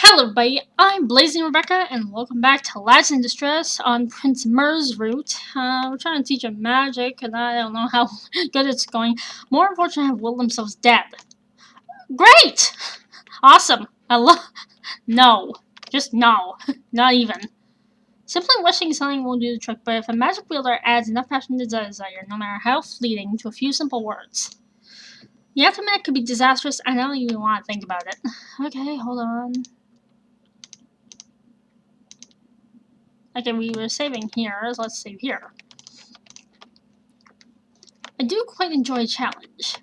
Hello everybody, I'm Blazing Rebecca, and welcome back to Lads in Distress on Prince Mer's route. We're trying to teach him magic, and I don't know how good it's going. More unfortunately, have willed themselves dead. Great! Awesome. I love... No. Just no. Not even. Simply wishing something won't do the trick, but if a magic wielder adds enough passion to desire, no matter how fleeting, to a few simple words. The aftermath could be disastrous, and I don't even want to think about it. Okay, hold on. Okay, we were saving here, so let's save here. I do quite enjoy a challenge.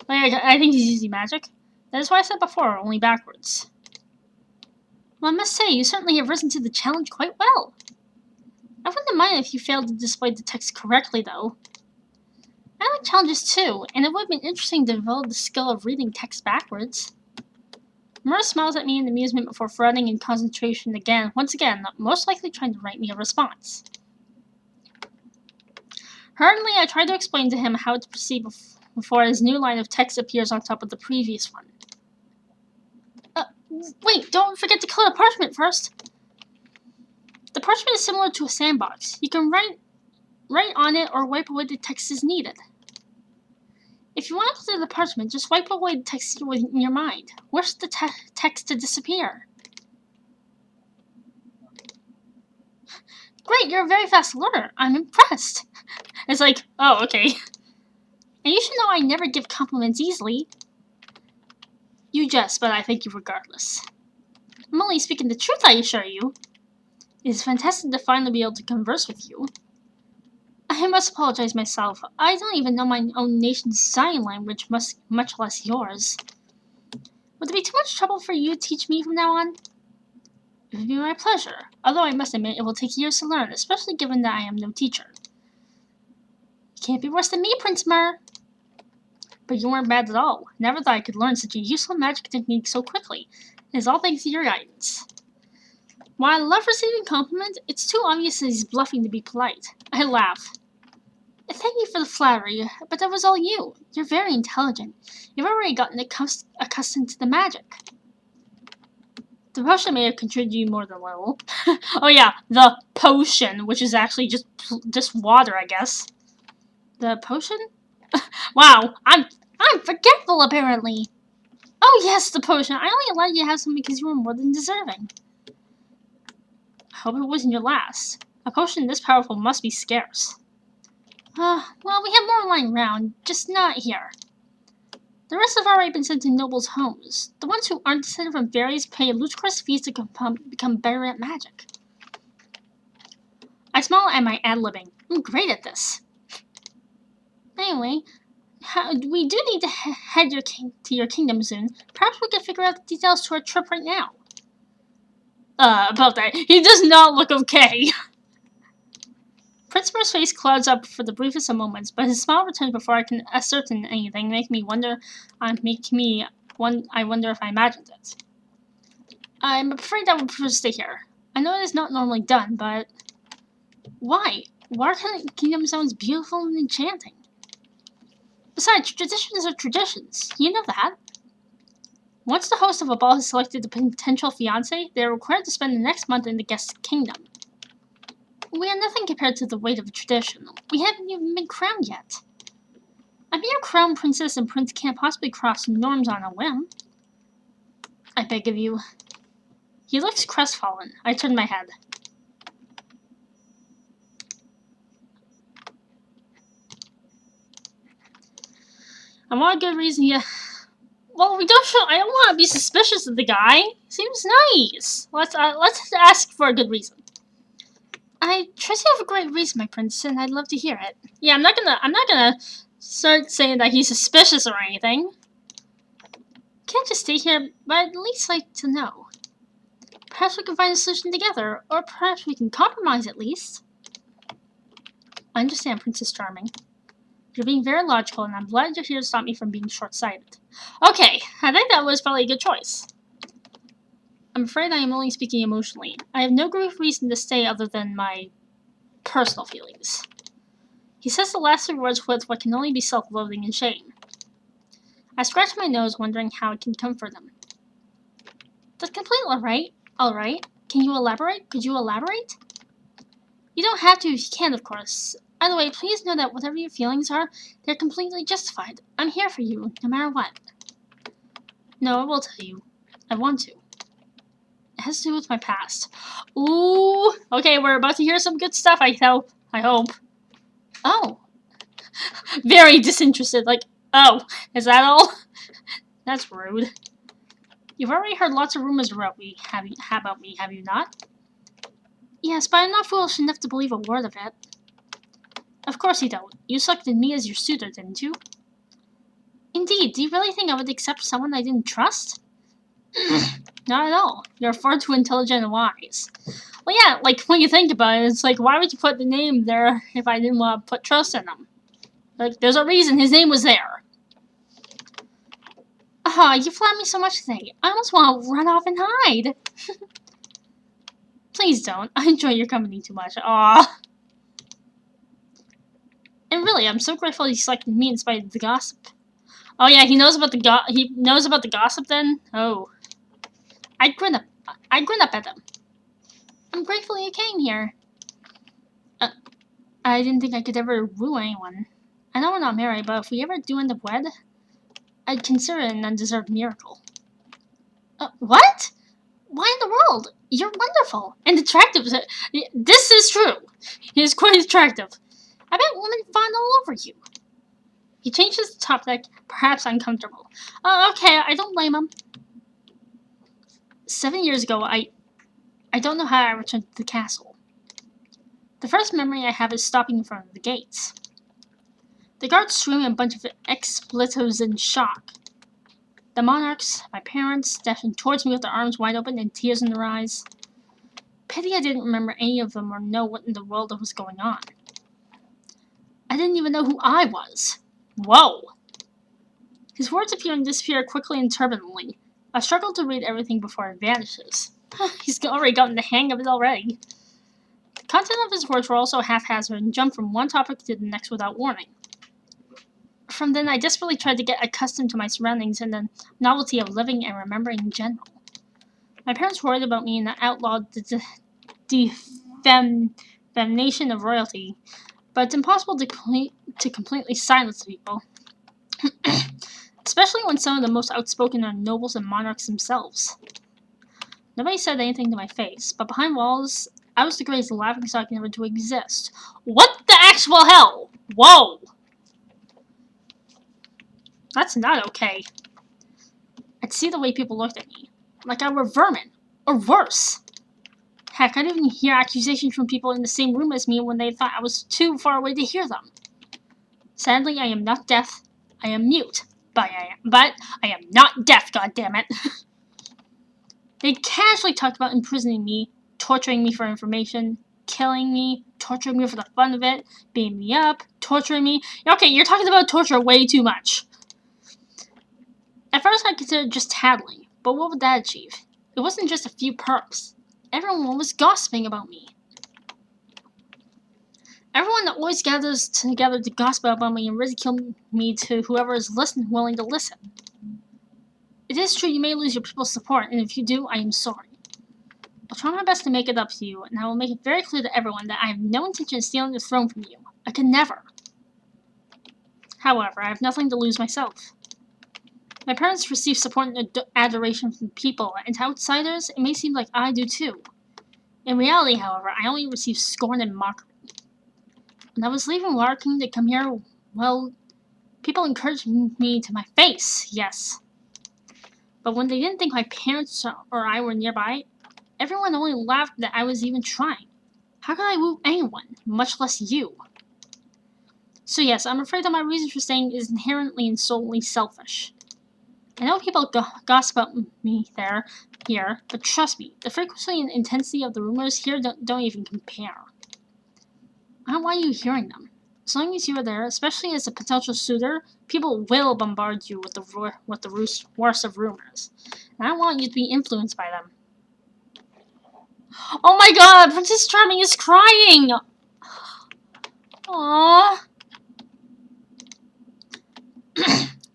Like, I think he's using magic. That is why I said before, only backwards. Well, I must say, you certainly have risen to the challenge quite well. I wouldn't mind if you failed to display the text correctly, though. I like challenges too, and it would have been interesting to develop the skill of reading text backwards. Mer smiles at me in amusement before frowning in concentration again, once again, most likely trying to write me a response. Hurriedly, I try to explain to him how to proceed before his new line of text appears on top of the previous one. Wait, don't forget to clear the parchment first! The parchment is similar to a sandbox. You can write on it or wipe away the text as needed. If you want to clear the parchment, just wipe away the text in your mind. Wish the text to disappear. Great, you're a very fast learner. I'm impressed. It's like, oh, okay. And you should know I never give compliments easily. You jest, but I thank you regardless. I'm only speaking the truth, I assure you. It is fantastic to finally be able to converse with you. I must apologize myself. I don't even know my own nation's sign language, much less yours. Would it be too much trouble for you to teach me from now on? It would be my pleasure, although I must admit it will take years to learn, especially given that I am no teacher. You can't be worse than me, Prince Mer. But you weren't bad at all. Never thought I could learn such a useful magic technique so quickly. It is all thanks to your guidance. While I love receiving compliments, it's too obvious that he's bluffing to be polite. I laugh. Thank you for the flattery, but that was all you. You're very intelligent. You've already gotten accustomed to the magic. The potion may have contributed you more than a little. Oh yeah, the potion, which is actually just water, I guess. The potion? Wow, I'm forgetful apparently. Oh yes, the potion. I only allowed you to have some because you were more than deserving. I hope it wasn't your last. A potion this powerful must be scarce. Well, we have more lying around, just not here. The rest have already been sent to nobles' homes. The ones who aren't descended from fairies pay ludicrous fees to become better at magic. I smile at my ad-libbing. I'm great at this. Anyway, we do need to head to your kingdom soon. Perhaps we can figure out the details to our trip right now. About that, he does not look okay. Prince Mer's face clouds up for the briefest of moments, but his smile returns before I can ascertain anything, making me wonder. I wonder if I imagined it. I'm afraid I would prefer to stay here. I know it is not normally done, but why? War Kingdom sounds beautiful and enchanting. Besides, traditions are traditions. You know that. Once the host of a ball has selected the potential fiancé, they are required to spend the next month in the guest kingdom. We are nothing compared to the weight of a tradition. We haven't even been crowned yet. A mere crown princess and prince can't possibly cross norms on a whim. I beg of you. He looks crestfallen. I turn my head. And what a good reason Well, I don't want to be suspicious of the guy. Seems nice. Let's ask for a good reason. I trust you have a great reason, my prince, and I'd love to hear it. Yeah, I'm not gonna start saying that he's suspicious or anything. Can't just stay here, but I'd at least like to know. Perhaps we can find a solution together, or perhaps we can compromise at least. I understand, Princess Charming. You're being very logical, and I'm glad you're here to stop me from being short-sighted. Okay, I think that was probably a good choice. I'm afraid I am only speaking emotionally. I have no great reason to stay other than my personal feelings. He says the last 3 words with what can only be self-loathing and shame. I scratch my nose, wondering how I can comfort him. That's completely right. Alright. Can you elaborate? Could you elaborate? You don't have to if you can, of course. Either way, please know that whatever your feelings are, they're completely justified. I'm here for you, no matter what. No, I will tell you. I want to. It has to do with my past. Ooh! Okay, we're about to hear some good stuff, I hope. Oh. Very disinterested, like, oh, is that all? That's rude. You've already heard lots of rumors about me, have you not? Yes, but I'm not foolish enough to believe a word of it. Of course you don't. You selected me as your suitor, didn't you? Indeed, do you really think I would accept someone I didn't trust? Not at all. You're far too intelligent and wise. Well, yeah, like, when you think about it, it's like, why would you put the name there if I didn't want to put trust in him? Like, there's a reason his name was there. Ah, you flatter me so much today. I almost want to run off and hide. Please don't. I enjoy your company too much. Aw. And really, I'm so grateful he selected me in spite of the gossip. Oh yeah, he knows about the gossip then? Oh. I'd grin up at them. I'm grateful you came here. I didn't think I could ever woo anyone. I know we're not married, but if we ever do end up wed, I'd consider it an undeserved miracle. What? Why in the world? You're wonderful and attractive. This is true. He is quite attractive. I bet women fawn all over you. He changes the topic, perhaps uncomfortable. Okay, I don't blame him. 7 years ago, I don't know how I returned to the castle. The first memory I have is stopping in front of the gates. The guards screaming a bunch of expletives in shock. The monarchs, my parents, dashing towards me with their arms wide open and tears in their eyes. Pity I didn't remember any of them or know what in the world was going on. I didn't even know who I was. Whoa! His words appear and disappear quickly and turbulently. I struggle to read everything before it vanishes. He's already gotten the hang of it already. The content of his words were also haphazard and jumped from one topic to the next without warning. From then, I desperately tried to get accustomed to my surroundings and the novelty of living and remembering in general. My parents worried about me and outlawed the defamation of royalty, but it's impossible to completely silence people. Especially when some of the most outspoken are nobles and monarchs themselves. Nobody said anything to my face, but behind walls, I was the greatest laughingstock never to exist. What the actual hell? Whoa! That's not okay. I'd see the way people looked at me, like I were vermin, or worse. Heck, I'd even hear accusations from people in the same room as me when they thought I was too far away to hear them. Sadly, I am not deaf. I am mute. But I am not deaf, goddammit. They casually talked about imprisoning me, torturing me for information, killing me, torturing me for the fun of it, beating me up, torturing me. Okay, you're talking about torture way too much. At first I considered just tattling, but what would that achieve? It wasn't just a few perps. Everyone was gossiping about me. Everyone always gathers together to gossip about me and ridicule me to whoever is willing to listen. It is true you may lose your people's support, and if you do, I am sorry. I'll try my best to make it up to you, and I will make it very clear to everyone that I have no intention of stealing the throne from you. I could never. However, I have nothing to lose myself. My parents receive support and adoration from people, and to outsiders, it may seem like I do too. In reality, however, I only receive scorn and mockery. When I was leaving Larkin to come here, well, people encouraged me to my face, yes. But when they didn't think my parents or I were nearby, everyone only laughed that I was even trying. How could I woo anyone, much less you? So yes, I'm afraid that my reason for staying is inherently and solely selfish. I know people gossip about me here, but trust me, the frequency and intensity of the rumors here don't even compare. I don't want you hearing them. As long as you are there, especially as a potential suitor, people will bombard you with the worst of rumors. And I want you to be influenced by them. Oh my god, Princess Charming is crying! Aww.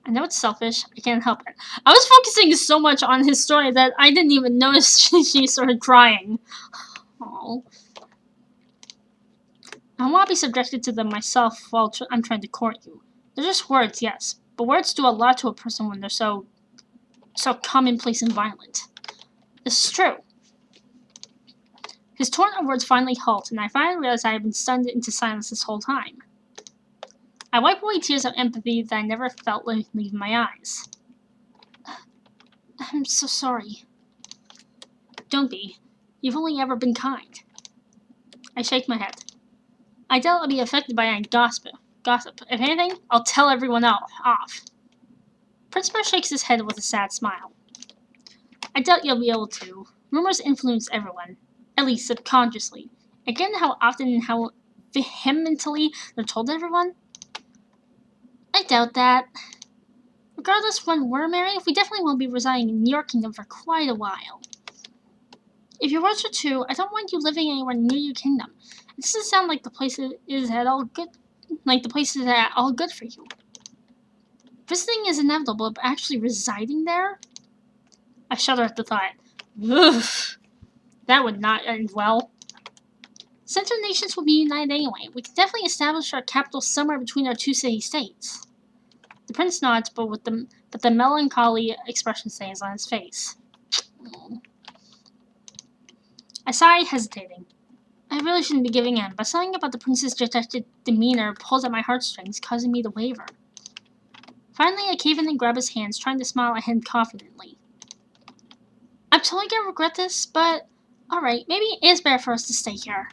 I know it's selfish. I can't help it. I was focusing so much on his story that I didn't even notice she started crying. Oh. I want to be subjected to them myself while I'm trying to court you. They're just words, yes. But words do a lot to a person when they're so commonplace and violent. This is true. His torrent of words finally halt, and I finally realize I have been stunned into silence this whole time. I wipe away tears of empathy that I never felt leave my eyes. I'm so sorry. Don't be. You've only ever been kind. I shake my head. I doubt I'll be affected by any gossip. If anything, I'll tell everyone off. Prince Mer shakes his head with a sad smile. I doubt you'll be able to. Rumors influence everyone, at least subconsciously. Again, how often and how vehemently they're told to everyone? I doubt that. Regardless when we're married, we definitely won't be residing in your kingdom for quite a while. If your words are true, I don't want you living anywhere near your kingdom. It doesn't sound like the place is at all good. Like the place is at all good for you. Visiting is inevitable, but actually residing there? I shudder at the thought. Ugh, that would not end well. Central nations will be united anyway. We can definitely establish our capital somewhere between our two city-states. The prince nods, but the melancholy expression stays on his face. I sigh, hesitating. I really shouldn't be giving in, but something about the prince's dejected demeanor pulls at my heartstrings, causing me to waver. Finally, I cave in and grab his hands, trying to smile at him confidently. I'm totally gonna regret this, but alright, maybe it is better for us to stay here.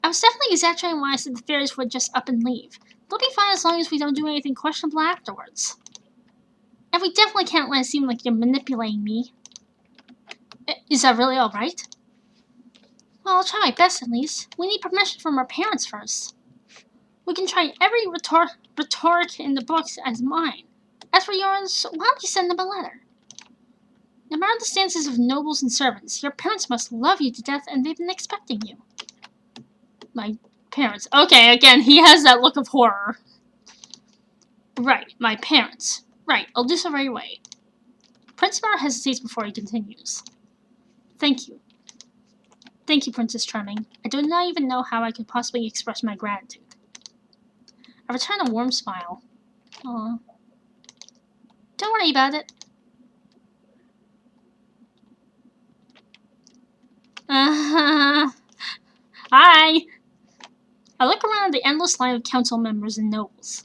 I was definitely exaggerating when I said the fairies would just up and leave. They'll be fine as long as we don't do anything questionable afterwards. And we definitely can't let it seem like you're manipulating me. Is that really alright? Well, I'll try my best at least. We need permission from our parents first. We can try every rhetoric in the books as mine. As for yours, why don't you send them a letter? No matter the stances of nobles and servants, your parents must love you to death and they've been expecting you. My parents. Okay, again, he has that look of horror. Right, my parents. Right, I'll do so right away. Prince Mer hesitates before he continues. Thank you. Thank you, Princess Charming. I do not even know how I could possibly express my gratitude. I return a warm smile. Aww. Don't worry about it. Hi! I look around the endless line of council members and nobles.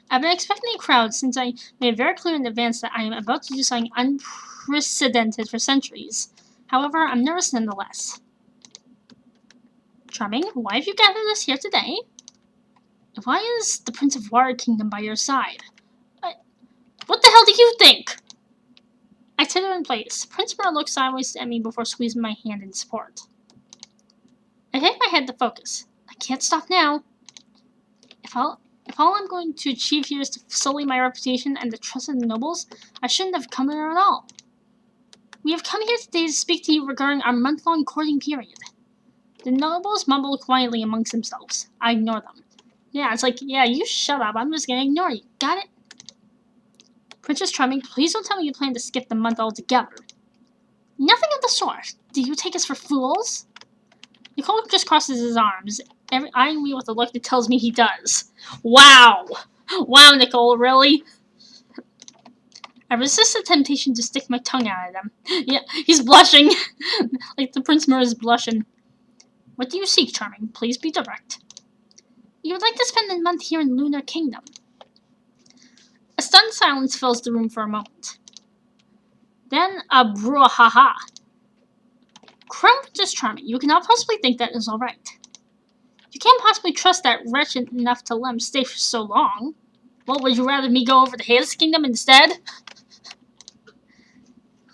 I've been expecting a crowd since I made very clear in advance that I am about to do something unprecedented for centuries. However, I'm nervous nonetheless. Charming, why have you gathered us here today? And why is the Prince of Water Kingdom by your side? What the hell do you think? I titter in place. Prince Mer looks sideways at me before squeezing my hand in support. I take my head to focus. I can't stop now. If all I'm going to achieve here is to sully my reputation and the trust of the nobles, I shouldn't have come here at all. We have come here today to speak to you regarding our month-long courting period. The nobles mumble quietly amongst themselves. I ignore them. Yeah, it's like, yeah, you shut up. I'm just gonna ignore you. Got it? Princess Charming, please don't tell me you plan to skip the month altogether. Nothing of the sort. Do you take us for fools? Nicole just crosses his arms, eyeing me with a look that tells me he does. Wow! Wow, Nicole, really? I resist the temptation to stick my tongue out at him. Yeah, he's blushing. Like the Prince Mer is blushing. What do you seek, Charming? Please be direct. You would like to spend a month here in Lunar Kingdom. A stunned silence fills the room for a moment. Then a brouhaha. Crown Princess Charming, you cannot possibly think that is alright. You can't possibly trust that wretch enough to let him stay for so long. Well, would you rather me go over to his kingdom instead?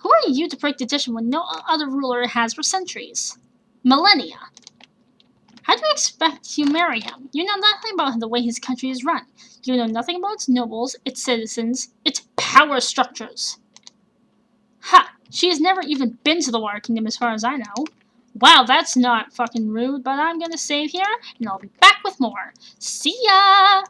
Who are you to break the tradition when no other ruler has for centuries? Millennia. How do you expect you marry him? You know nothing about the way his country is run. You know nothing about its nobles, its citizens, its power structures. Ha! She has never even been to the Water Kingdom as far as I know. Wow, that's not fucking rude, but I'm gonna save here, and I'll be back with more. See ya!